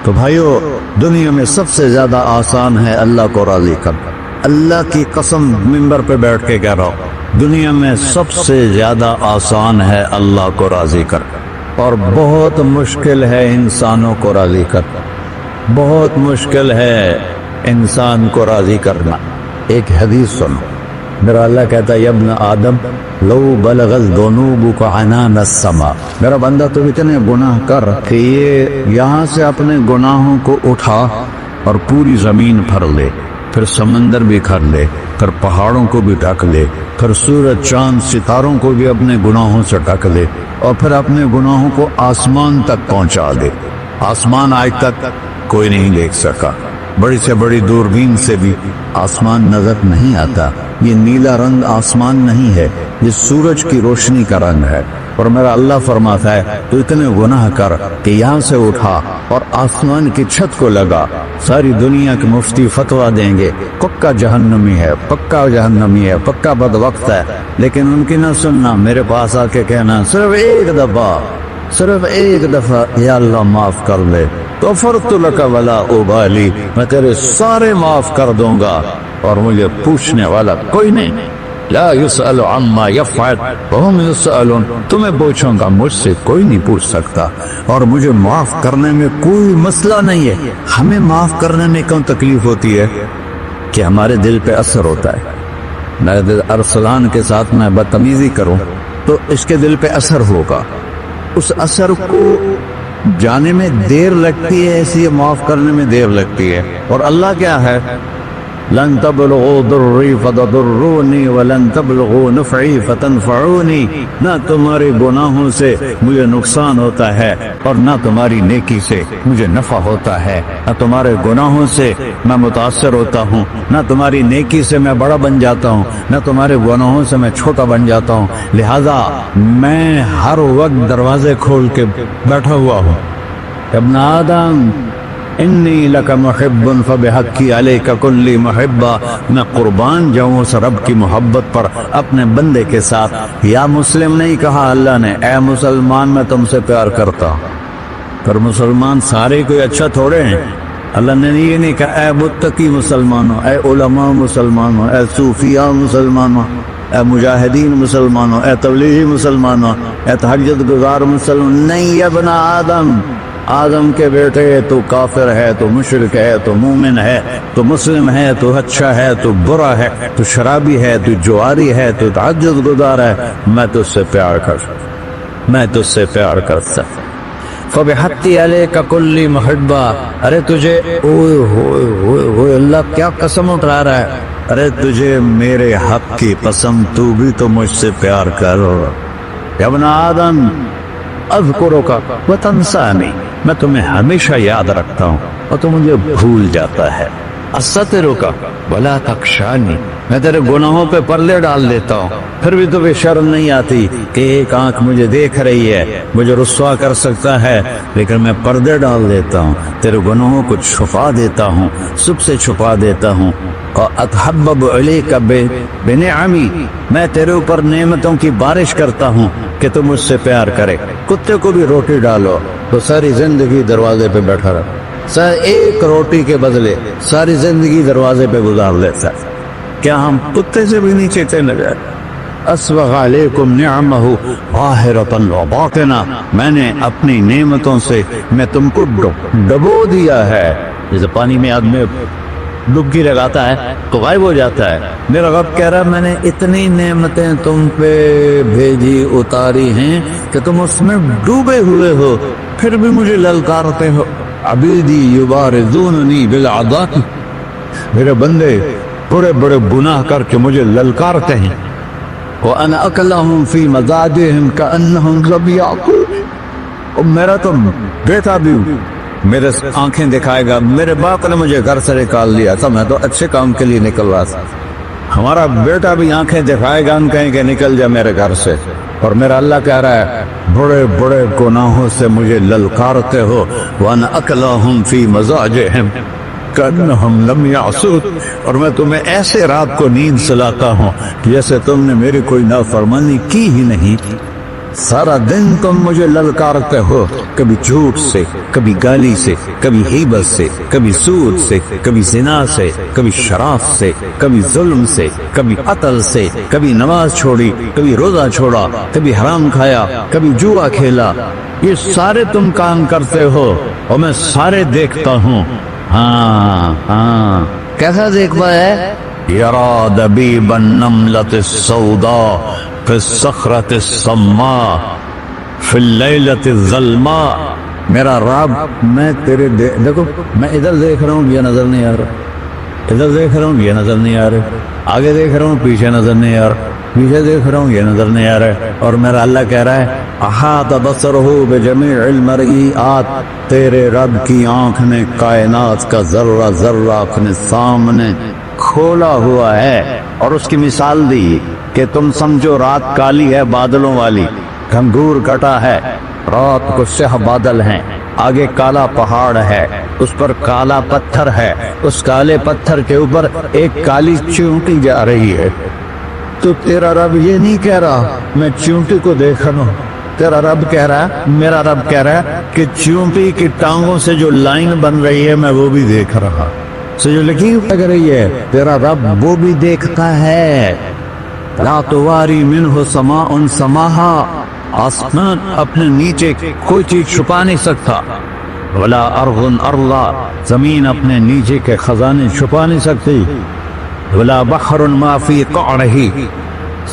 تو بھائیو، دنیا میں سب سے زیادہ آسان ہے اللہ کو راضی کرنا۔ اللہ کی قسم منبر پہ بیٹھ کے کہہ رہا ہوں، دنیا میں سب سے زیادہ آسان ہے اللہ کو راضی کرنا، اور بہت مشکل ہے انسانوں کو راضی کرنا، بہت مشکل ہے انسان کو راضی کرنا۔ ایک حدیث سنو، میرا اللہ کہتا ہے، یا ابن آدم لو بلغت ذنوبک عنان السماء، میرا بندہ تو اتنے گناہ کر کہ یہ یہاں سے اپنے گناہوں کو اٹھا اور پوری زمین بھر لے، پھر سمندر بھی بھر لے، پھر پہاڑوں کو بھی ڈھک لے، پھر سورج چاند ستاروں کو بھی اپنے گناہوں سے ڈھک لے، اور پھر اپنے گناہوں کو آسمان تک پہنچا دے۔ آسمان آج تک کوئی نہیں دیکھ سکا، بڑی سے بڑی دوربین سے بھی آسمان نظر نہیں آتا۔ یہ نیلا رنگ آسمان نہیں ہے، یہ سورج کی روشنی کا رنگ ہے۔ اور میرا اللہ فرماتا ہے تو اتنے گناہ کر کہ یہاں سے اٹھا اور آسمان کی چھت کو لگا، ساری دنیا کے مفتی فتویٰ دیں گے پکا جہنمی ہے، پکا جہنمی ہے، پکا بدوقت ہے، لیکن ان کی نہ سننا، میرے پاس آ کے کہنا صرف ایک دفعہ یا اللہ معاف کر لے، غفرت لک ولا ابالی، میں تیرے سارے معاف کر دوں گا اور مجھے پوچھنے والا کوئی نہیں۔ لا يسأل عما يفعل وهم يسألون، تمہیں پوچھوں گا، مجھ سے کوئی نہیں پوچھ سکتا، اور مجھے معاف کرنے میں کوئی مسئلہ نہیں ہے۔ ہمیں معاف کرنے میں کیوں تکلیف ہوتی ہے؟ کہ ہمارے دل پہ اثر ہوتا ہے۔ میرے دل ارسلان کے ساتھ میں بدتمیزی کروں تو اس کے دل پہ اثر ہوگا، اس اثر کو جانے میں دیر لگتی ہے، اس لیے معاف کرنے میں دیر لگتی ہے۔ اور اللہ کیا ہے؟ لن تبلغوا ضرری فتضرونی ولن تبلغوا نفعی فتنفعونی، نہ تمہارے گناہوں سے مجھے نقصان ہوتا ہے اور نہ تمہاری نیکی سے مجھے نفع ہوتا ہے، نہ تمہارے گناہوں سے میں متاثر ہوتا ہوں، نہ تمہاری نیکی سے میں بڑا بن جاتا ہوں، نہ تمہارے گناہوں سے میں چھوٹا بن جاتا ہوں، لہذا میں ہر وقت دروازے کھول کے بیٹھا ہوا ہوں۔ ابن آدم انی لک محب فبحقی علیک کلی محبہ، میں قربان جاؤں اس رب کی محبت پر اپنے بندے کے ساتھ۔ یا مسلم نہیں کہا اللہ نے، اے مسلمان میں تم سے پیار کرتا ہوں۔ پر مسلمان سارے کوئی اچھا تھوڑے ہیں، اللہ نے یہ نہیں کہا اے متقی مسلمانوں، اے علماء مسلمانوں، اے صوفیاء مسلمانوں، اے مجاہدین مسلمانوں، اے تبلیغی مسلمانوں، اے تہجد گزار مسلمان، نہیں ابن آدم، آدم کے بیٹے، تو کافر ہے، تو مشرک ہے، تو مومن ہے، تو مسلم ہے، تو اچھا ہے، تو برا ہے، تو شرابی ہے، تو جواری ہے، تو تہجد گزار ہے، میں تجھ سے پیار کرتا فبحقی علیک کلی محبہ۔ ارے تجھے اوئے اللہ کیا قسم اٹھا رہا ہے، ارے تجھے میرے حق کی قسم، تو بھی تو مجھ سے پیار کر۔ یا ابن آدم اذکرک وتنسانی، میں تمہیں ہمیشہ یاد رکھتا ہوں اور تو مجھے بھول جاتا ہے۔ استرک ولا تخشانی، میں تیرے گناہوں پہ پردے ڈال دیتا ہوں، پھر بھی تمہیں شرم نہیں آتی کہ ایک آنکھ مجھے دیکھ رہی ہے، مجھے رسوا کر سکتا ہے، لیکن میں پردے ڈال دیتا ہوں، تیرے گناہوں کو چھپا دیتا ہوں، سب سے چھپا دیتا ہوں۔ اور اتحبب علیک بنعمی، میں تیرے اوپر نعمتوں کی بارش کرتا ہوں کہ تم مجھ سے پیار کرے۔ کتے کو بھی روٹی ڈالو تو ساری زندگی دروازے پہ بیٹھا رہا، ایک روٹی کے بدلے ساری زندگی دروازے پہ گزار لیتا ہے۔ کیا ہم کتے سے بھی نیچے چلے جائے؟ اسبغ علیکم نعمہ ظاہرۃ وباطنہ، میں نے اپنی نعمتوں سے میں تم کو ڈبو دیا ہے، جیسے پانی میں آدمی ڈبکی لگاتا ہے تو غائب ہو جاتا ہے۔ میرا رب کہہ رہا ہے میں نے اتنی نعمتیں تم پہ بھیجی، اتاری ہیں کہ تم اس میں ڈوبے ہوئے ہو، پھر بھی مجھے للکارتے ہو۔ عبیدی یبارزوننی بالعداء، میرے بندے بڑے بڑے گناہ کر کے مجھے للکارتے ہیں۔ وَأَنَا أَكْلَهُمْ فِي مَزَاجِهِمْ كَأَنَّهُمْ لَمْ يَأْكُلُوا، اور میرا تو بیٹا بھی میرے آنکھیں دکھائے گا، میرے باپ نے مجھے گھر سے نکال لیا تھا، میں تو اچھے کام کے لیے نکل رہا تھا، ہمارا بیٹا بھی آنکھیں دکھائے گا، ہم کہیں کہ نکل جا میرے گھر سے۔ اور میرا اللہ کہہ رہا ہے بڑے بڑے گناہوں سے مجھے للکارتے ہو۔ وَأَنَا أَكْلَهُمْ فِي مَزَاجِهِمْ كَأَنَّهُمْ لَمْ يَعْصُونِ، اور میں تمہیں ایسے رات کو نیند سلاتا ہوں جیسے تم نے میری کوئی نافرمانی کی ہی نہیں۔ سارا دن تم مجھے للکارتے ہو، کبھی جھوٹ سے، کبھی گالی سے، کبھی غیبت سے، کبھی سود سے، کبھی زنا سے، کبھی شراب سے، کبھی ظلم سے، کبھی قتل سے، کبھی نماز چھوڑی، کبھی روزہ چھوڑا، کبھی حرام کھایا، کبھی جوا کھیلا۔ یہ سارے تم کام کرتے ہو اور میں سارے دیکھتا ہوں۔ ہاں ہاں، کیسا دیکھتا ہے؟ یرا دبیب النملۃ السوداء فی الصخرۃ الصماء فی اللیلۃ الظلماء۔ میرا رب، میں تیرے دیکھو، میں ادھر دیکھ رہا ہوں، یہ نظر نہیں آ رہا، ادھر دیکھ رہا ہوں، یہ نظر نہیں آ رہا، آگے دیکھ رہا ہوں، پیچھے نظر نہیں آ رہا، پیچھے دیکھ رہا ہوں، یہ نظر نہیں آ رہا ہے، اور میرا اللہ کہہ رہا ہے احاط بصرہ بجمیع المرئیات، تیرے رب کی آنکھ نے کائنات کا ذرہ ذرہ اپنے سامنے کھولا ہوا ہے۔ اور اس کی مثال دی کہ تم سمجھو رات کالی ہے بادلوں والی، گھنگور گھٹا ہے، رات کو سیاہ بادل ہیں، آگے کالا پہاڑ ہے، اس پر کالا پتھر ہے، اس کالے پتھر کے اوپر ایک کالی چیونٹی جا رہی ہے۔ تو تیرا رب یہ نہیں کہہ رہا میں چیونٹی کو دیکھ رہا ہوں، تیرا رب کہہ رہا ہے، میرا رب کہہ رہا ہے کہ چیونٹی کی ٹانگوں سے جو لائن بن رہی ہے میں وہ بھی دیکھ رہا، سے جو لکیر لگ رہی ہے تیرا رب وہ بھی دیکھتا ہے۔ لا تواری منہ سماء سماہا، آسمان اپنے نیچے کوئی چیز چھپا نہیں سکتا، ولا ارض ارضا، زمین اپنے نیچے کے خزانے چھپا نہیں سکتی، ولا بحر ما فی قعرہ،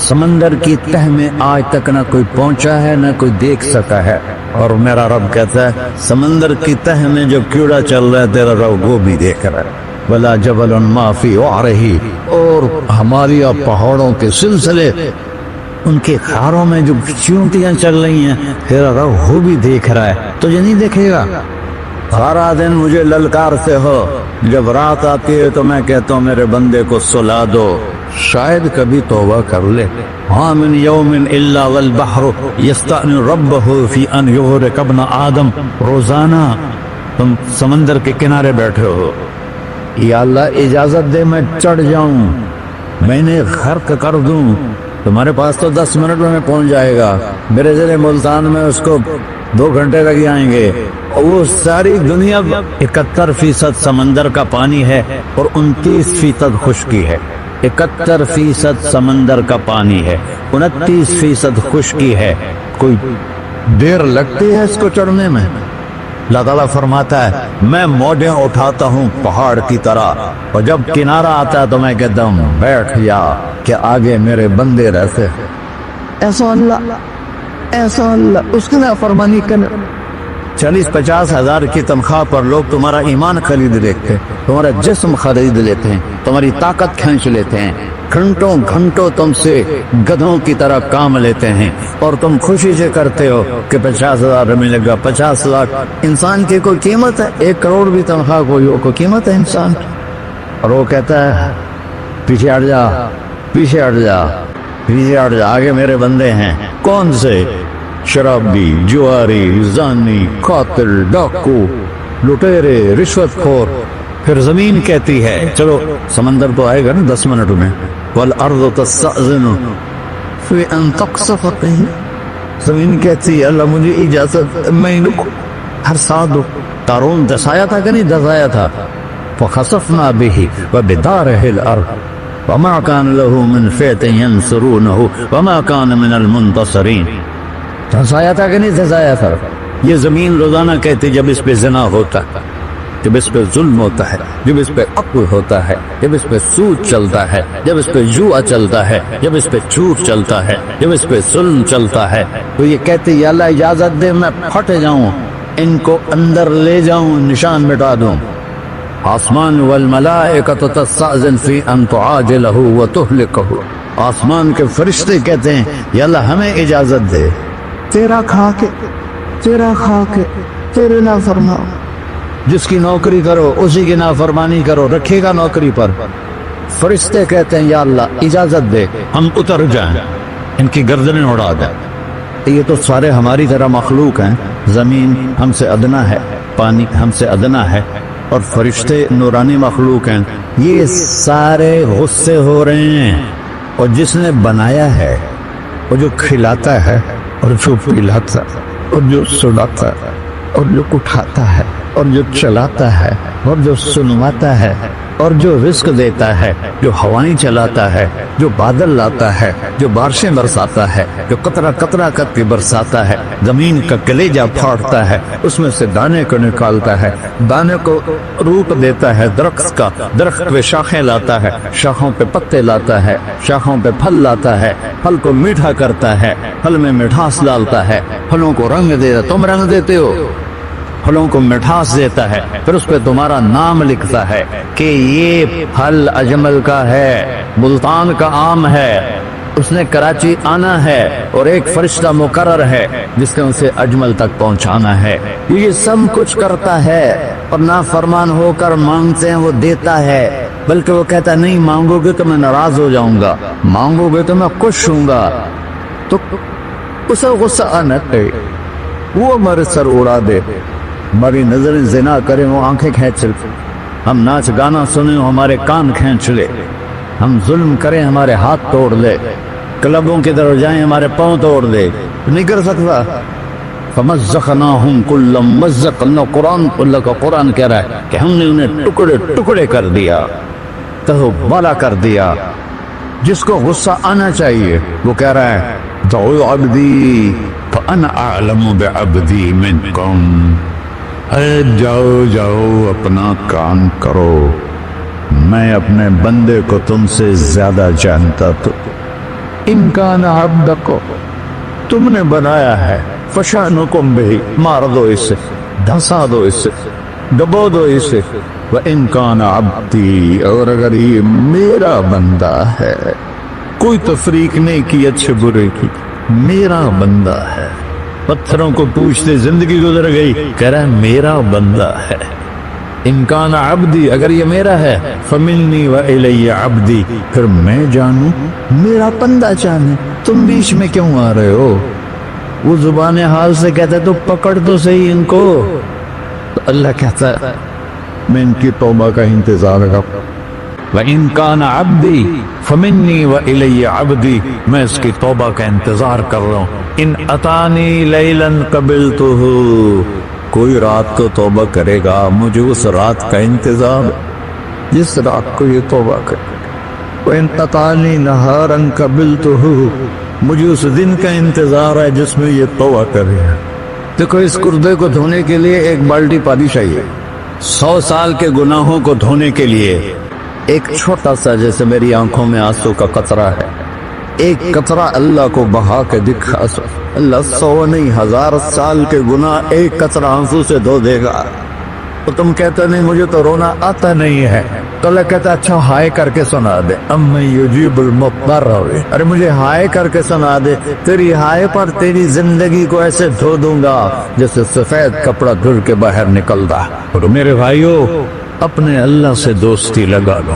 سمندر کی تہ میں آج تک نہ کوئی پہنچا ہے نہ کوئی دیکھ سکا ہے، اور میرا رب کہتا ہے سمندر کی تہ میں جو کیڑا چل رہا ہے تیرا رب وہ بھی دیکھ رہا ہے، ولا جبل ما فی وعرہ، اور ہماری پہاڑوں کے سلسلے ان کے خاروں میں جو چیونٹیاں چل رہی ہیں تیرا رب وہ بھی دیکھ رہا ہے، تو یہ نہیں دیکھے گا؟ سارا دن مجھے للکارتے ہو، جب رات آتی ہے تو میں کہتا ہوں میرے بندے کو سلا دو، شاید کبھی توبہ کر لے۔ ہاں من یوم الا والبحر یستأنی ربہ فی ان یغرق ابن آدم، روزانہ تم سمندر کے کنارے بیٹھے ہو، یا اللہ اجازت دے میں چڑھ جاؤں، میں نے غرق کر دوں، تمہارے پاس تو 10 منٹ میں پہنچ جائے گا، میرے ضلع ملتان میں اس کو 2 گھنٹے لگ جائیں گے، اور وہ ساری دنیا 71% سمندر کا پانی ہے اور 29% خشکی ہے، 71% سمندر کا پانی ہے، 29% خشکی ہے، کوئی دیر لگتی ہے اس کو چڑھنے میں؟ اللہ تعالیٰ فرماتا ہے میں موجیں اٹھاتا ہوں پہاڑ کی طرح، اور جب کنارہ آتا ہے تو میں کہتا ہوں بیٹھ جا کہ آگے میرے بندے رہتے ہیں۔ ایسا اللہ، ایسا اللہ، اس کی نافرمانی کرنے 40-50 ہزار کی تنخواہ پر لوگ تمہارا ایمان خرید لیتے ہیں، تمہارا جسم خرید لیتے ہیں، تمہاری طاقت کھینچ لیتے ہیں، گھنٹوں گھنٹوں تم سے گدھوں کی طرح کام لیتے ہیں، اور تم خوشی سے کرتے ہو کہ 50,000 ملے گا، 50 لاکھ۔ انسان کی کوئی قیمت ہے؟ 1 کروڑ بھی تنخواہ کوئی قیمت ہے انسان؟ اور وہ کہتا ہے پیچھے ہٹ جا، پیچھے ہٹ جا، پیچھے ہٹ جا، آگے میرے بندے ہیں۔ کون سے؟ شرابی، جواری، زانی، قاتل، ڈاکو، لٹیرے، رشوت خور۔ پھر زمین کہتی ہے چلو سمندر تو آئے گا نا 10 منٹ میں، والارض تستأذن فی ان تقصف قیل، زمین کہتی ہے اللہ مجھے اجازت، میں ان کو ہر ساتھ دو۔ قارون دسایا تھا کہ نہیں دسایا تھا؟ فخسفنا به وبداره الارض وما كان له من فئة ينصرونه وما كان من المنتصرين، دھسایا تھا کہ نہیں دھسایا تھا؟ یہ زمین روزانہ کہتی جب اس پہ زنا ہوتا ہے، جب اس پہ ظلم ہوتا ہے، جب اس پہ عقل ہوتا ہے، جب اس پہ سود چلتا ہے، جب اس پہ جوا چلتا ہے، جب اس پہ جھوٹ چلتا ہے، جب اس پہ ظلم چلتا ہے، تو یہ کہتی یا اللہ اجازت دے میں پھٹ جاؤں، ان کو اندر لے جاؤں، نشان مٹا دوں۔ آسمان والملائکۃ تستأذن فی ان تعاجلہ وتہلکہ، آسمان کے فرشتے کہتے ہیں یا اللہ ہمیں اجازت دے، تیرا کھا کے، تیرا کھا کے، تیرے نافرماں، جس کی نوکری کرو اسی کی نافرمانی کرو، رکھے گا نوکری پر۔ فرشتے کہتے ہیں یا اللہ اجازت دے ہم اتر جائیں، ان کی گردنیں اڑا دیں۔ یہ تو سارے ہماری طرح مخلوق ہیں، زمین ہم سے ادنا ہے، پانی ہم سے ادنا ہے، اور فرشتے نورانی مخلوق ہیں، یہ سارے غصے ہو رہے ہیں، اور جس نے بنایا ہے، وہ جو کھلاتا ہے اور جو پلاتا اور جو سلاتا اور جو اٹھاتا ہے اور جو چلاتا ہے اور جو سنواتا ہے اور جو رزق دیتا ہے، جو ہوائیں چلاتا ہے، جو بادل لاتا ہے، جو بارشیں برساتا ہے، جو قطرہ قطرہ کر کے برساتا ہے، زمین کا کلیجہ پھاڑتا ہے، اس میں سے دانے کو نکالتا ہے، دانے کو روپ دیتا ہے درخت کا، درخت پہ شاخیں لاتا ہے، شاخوں پہ پتے لاتا ہے، شاخوں پہ پھل لاتا ہے، پھل کو میٹھا کرتا ہے، پھل میں مٹھاس ڈالتا ہے، پھلوں کو رنگ دیتا ہے، تم رنگ دیتے ہو، پھلوں کو مٹھاس دیتا ہے، پھر اس پہ تمہارا نام لکھتا ہے کہ یہ پھل اجمل کا ہے، ملتان کا آم ہے، اس نے کراچی آنا ہے اور ایک فرشتہ مقرر ہے جس نے اسے اجمل تک پہنچانا ہے۔ یہ سب کچھ کرتا ہے اور نافرمان ہو کر مانگتے ہیں وہ دیتا ہے، بلکہ وہ کہتا ہے نہیں مانگو گے تو میں ناراض ہو جاؤں گا، مانگو گے تو میں خوش ہوں گا، تو اسے غصہ آنا ہے، وہ ہمارے سر اڑا دے، ہماری نظریں زنا کریں وہ آنکھیں کھینچ لے، ہم ناچ گانا سنیں ہمارے کان کھینچ لے، ہم ظلم کریں ہمارے ہاتھ توڑ لے، کلبوں کی طرف جائیں ہمارے پاؤں توڑ دے، نہیں کر سکتا۔ فَمَزَّقْنَاهُمْ كُلَّ مُمَزَّقٍ، اللہ کا قرآن کہہ رہا ہے کہ ہم نے انہیں ٹکڑے ٹکڑے کر دیا، تہو بالا کر دیا۔ جس کو غصہ آنا چاہیے وہ کہہ رہا ہے دعوا عبدی فانا اعلم بعبدی منکم، اے جاؤ جاؤ اپنا کام کرو، میں اپنے بندے کو تم سے زیادہ جانتا، تو ان کان عبدکو، تم نے بنایا ہے، فشانکم بہی، مار دو اسے، دھسا دو اسے، دبو دو اسے، وَإِن كَانَ عَبْدِي، اور اگر یہ میرا بندہ ہے، کوئی تفریق نہیں کی اچھے برے کی، میرا بندہ ہے۔ پتھروں کو پوچھتے زندگی گزر گئی، کہہ رہا ہے میرا بندہ ہے۔ ان کان عبدی، اگر یہ میرا ہے، فمنی وإلی عبدی، پھر میں جانوں میرا بندہ جانے، تم بیچ میں کیوں آ رہے ہو؟ وہ زبان حال سے کہتا ہے تو پکڑ تو صحیح ان کو، تو اللہ کہتا ہے میں ان کی توبہ کا انتظار کرتا ہوں، وَإِن كَانَ عَبْدِي فَمِنِّي وَإِلَيَّ عَبْدِي، میں اس کی توبہ کا انتظار کر رہا ہوں۔ ان اتانی لیلاً قبلتہ، کوئی رات کو توبہ کرے گا مجھے اس رات کا انتظار، جس رات کو یہ توبہ کرے گا۔ وَإِن اتانی نہاراً قبلتہ، مجھے اس دن کا انتظار ہے جس میں یہ توبہ کرے گا۔ دیکھو اس کردے کو دھونے کے لیے ایک بالٹی پانی چاہیے، 100 سال کے گناہوں کو دھونے کے لیے ایک چھوٹا سا، جیسے میری آنکھوں میں آنسو کا قطرہ ہے، ایک قطرہ اللہ کو بہا کے دکھا، اللہ 100 نہیں 1000 سال کے گناہ ایک قطرہ آنسو سے دھو دے گا۔ تو تم کہتے نہیں مجھے تو رونا آتا نہیں ہے، تو اللہ کہتا اچھا ہائے کر کے سنا دے، اَمَّن یُجِیبُ الْمُضْطَرَّ، ارے مجھے ہائے کر کے سنا دے، تیری ہائے پر تیری زندگی کو ایسے دھو دوں گا جیسے سفید کپڑا دھل کے باہر نکلتا۔ اور میرے بھائیو، اپنے اللہ سے دوستی لگا لو،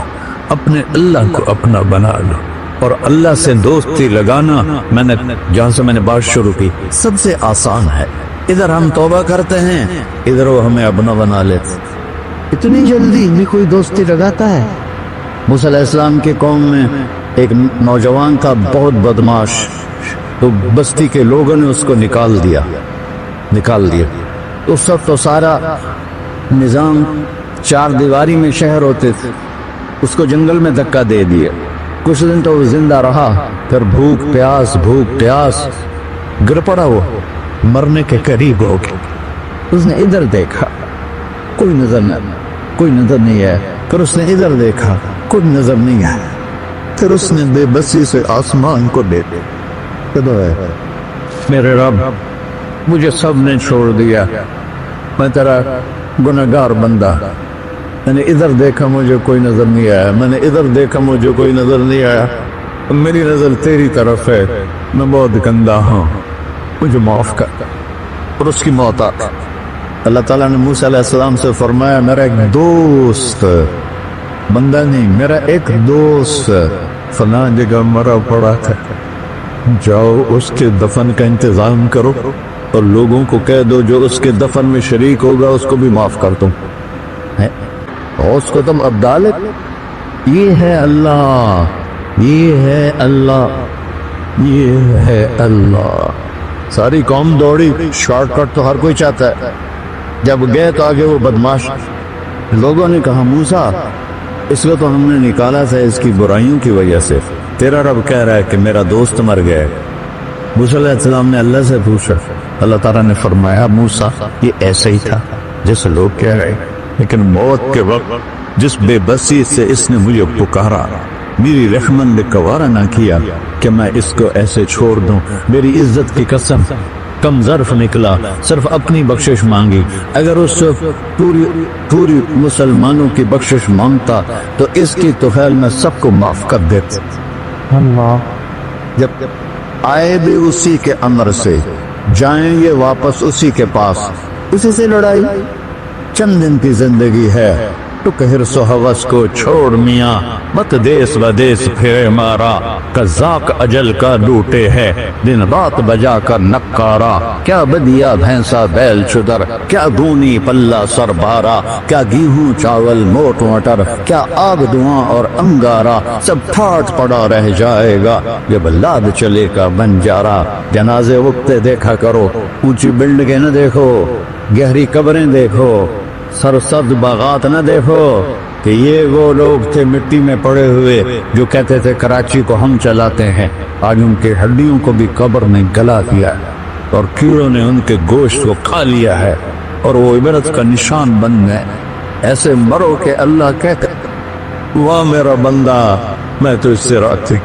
اپنے اللہ کو اپنا بنا لو، اور اللہ سے دوستی لگانا میں نے جہاں سے میں نے بات شروع کی سب سے آسان ہے۔ ادھر ہم توبہ کرتے ہیں، ادھر وہ ہمیں اپنا بنا لیتے، اتنی جلدی بھی کوئی دوستی لگاتا ہے؟ موسیٰ علیہ السلام کی قوم میں ایک نوجوان تھا بہت بدماش، تو بستی کے لوگوں نے اس کو نکال دیا۔ اس وقت تو سارا نظام 4 دیواری میں شہر ہوتے تھے، اس کو جنگل میں دھکا دے دیا، کچھ دن تو وہ زندہ رہا، پھر بھوک پیاس گر پڑا، وہ مرنے کے قریب ہو گیا۔ اس نے ادھر دیکھا، کوئی نظر نہیں ہے، پھر اس نے ادھر دیکھا، کوئی نظر نہیں ہے، پھر اس نے بے بسی سے آسمان کو دیکھا، میرے رب مجھے سب نے چھوڑ دیا، میں تیرا گنہگار بندہ، میں نے ادھر دیکھا مجھے کوئی نظر نہیں آیا، میں نے ادھر دیکھا مجھے کوئی نظر نہیں آیا، میری نظر تیری طرف ہے، میں بہت گندا ہوں، مجھے معاف کر۔ اور اس کی موت آ گئی۔ اللہ تعالیٰ نے موسیٰ علیہ السلام سے فرمایا میرا ایک دوست، بندہ نہیں، میرا ایک دوست فلاں جگہ مرا پڑا تھا، جاؤ اس کے دفن کا انتظام کرو اور لوگوں کو کہہ دو جو اس کے دفن میں شریک ہوگا اس کو بھی معاف کر دوں، اور اس کو تم اب ڈالے۔ یہ ہے اللہ، یہ ہے اللہ، یہ ہے اللہ۔ ساری قوم دوڑی، شارٹ کٹ تو ہر کوئی چاہتا ہے۔ جب گئے تو آگے وہ بدماش لوگوں نے کہا موسیٰ اس کو تو ہم نے نکالا تھا اس کی برائیوں کی وجہ سے، تیرا رب کہہ رہا ہے کہ میرا دوست مر گیا۔ موسیٰ علیہ السلام نے اللہ سے پوچھا، اللہ تعالیٰ نے فرمایا موسیٰ یہ ایسے ہی تھا جیسے لوگ کہہ رہے، لیکن موت کے وقت جس بے بسی سے اس نے مجھے پکارا، میری رحمت نے گوارا نہ کیا کہ میں اس کو ایسے چھوڑ دوں۔ میری عزت کی قسم کم ظرف نکلا، صرف اپنی بخشش مانگی۔ اگر اس سے پوری مسلمانوں کی بخشش مانگتا تو اس کی توفیل میں سب کو معاف کر دیتا۔ اللہ جب آئے بھی اسی کے امر سے، جائیں گے واپس اسی کے پاس، اسی سے لڑائی۔ چند دن کی زندگی ہے، تو حرص و ہوس کو چھوڑ میاں، مت دیس و دیس پھرے مارا، قذاق اجل کا لوٹے ہے دن رات بجا کر نکارا۔ کیا بدیا بھینسا بیل چدر، کیا گونی پلہ سر بارا، کیا گیہوں چاول موٹ مٹر، کیا آگ دھواں اور انگارا، سب ٹھاٹ پڑا رہ جائے گا جب لاد چلے کا بنجارا۔ جنازے وقتے دیکھا کرو، اونچی بلڈنگیں نہ دیکھو، گہری قبریں دیکھو، سرسبز باغات نہ دیکھو کہ یہ وہ لوگ تھے مٹی میں پڑے ہوئے جو کہتے تھے کراچی کو ہم چلاتے ہیں۔ آج ان کے ہڈیوں کو بھی قبر نے گلا دیا اور کیڑوں نے ان کے گوشت کو کھا لیا ہے اور وہ عبرت کا نشان بن گئے۔ ایسے مرو کہ اللہ کہتے واہ میرا بندہ میں تو اس سے راضی